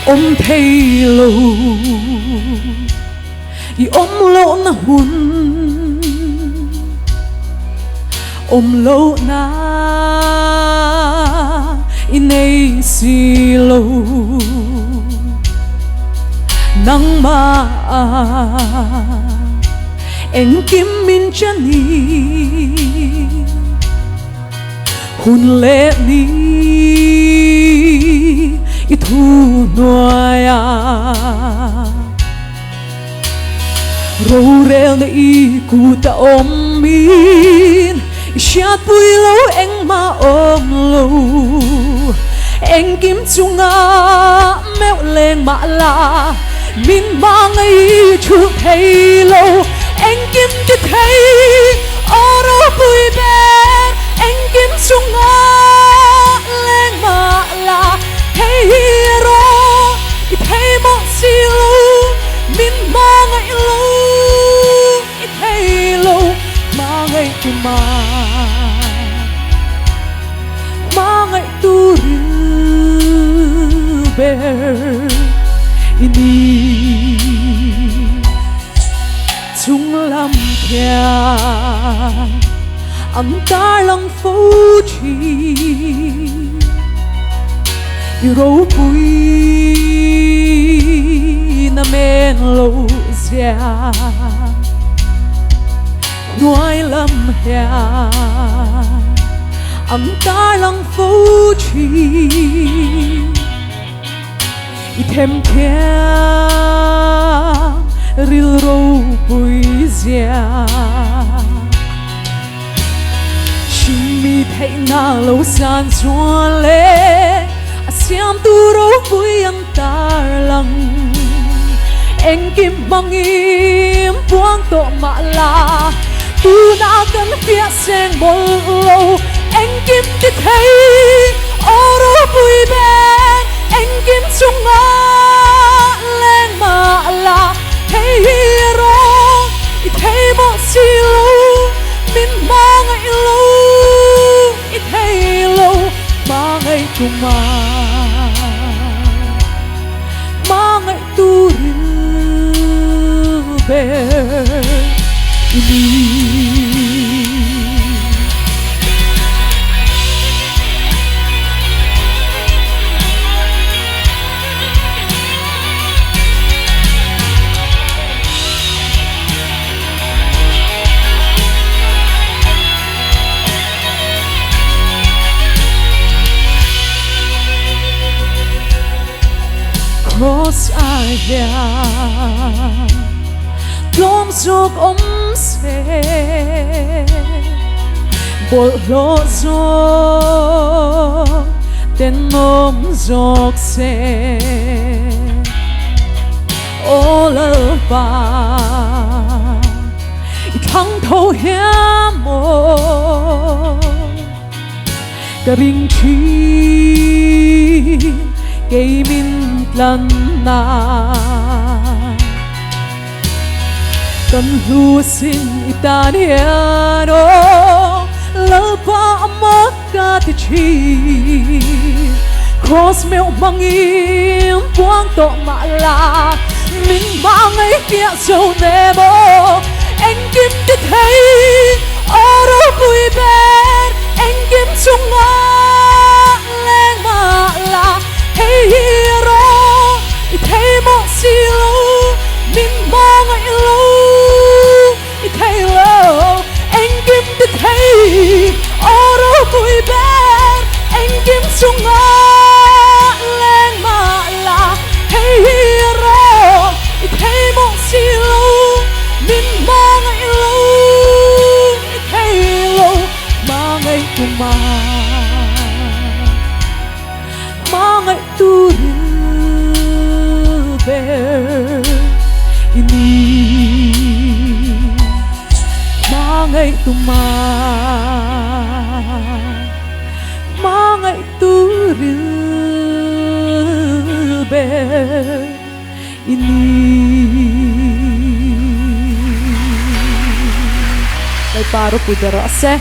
ôm thấy lâu y ôm lâu na hun ôm lâu na inay si lâu nang ma en kim min chani hun le ni i thu noya ro rel na i ku ta om min i shat pui lo eng ma om lo eng kim chunga meo leng ma la min ma ngai chu thei lo eng kim ti thei oro pui be eng kim chunga leng ma la thei ro i thei mo si lo min ma ngai lo i thei lo ma ngai tu ma ngai tu ri be ini chung lam thian âm ta lăng phố chi râu bụi na men lâu già ngoài lâm hian âm ta lăng phố chi thêm thiang ril râu bụi già mi thấy na lâu san chuan le siam tu ro pui ang tar lang eng kim bang im buang to ma la tu na kan pia seng bol lo eng kim ti thei oro pui be eng kim chunga leng ma la thei ro i thei mo si lo min ma ngai lo i thei lo ma ngai tu ma ngai tu ri be ini cross ai hian lom zok om se bol lo zok ten om zok se ola ba thang thâu hiam mo ka ring chi cây min lần na cần lu xin italiano lỡ ba mất cả ti chi cross mèo mang im buang to ma la min ba ngay kia sâu nemo anh kim ti thấy oro bụi bên anh kim chung lên ma la thei ro i thei mo si lo min ma ngai lo i thei lo anh kim ti thei oro bụi bên anh kim chunga leng ma la thei ro i thei mo si lo min ma ngai lo i thei lo ma ngai tu ma ngai tu ri be ini ngai tu ma ngai tu ri be ini ay paro pudero ase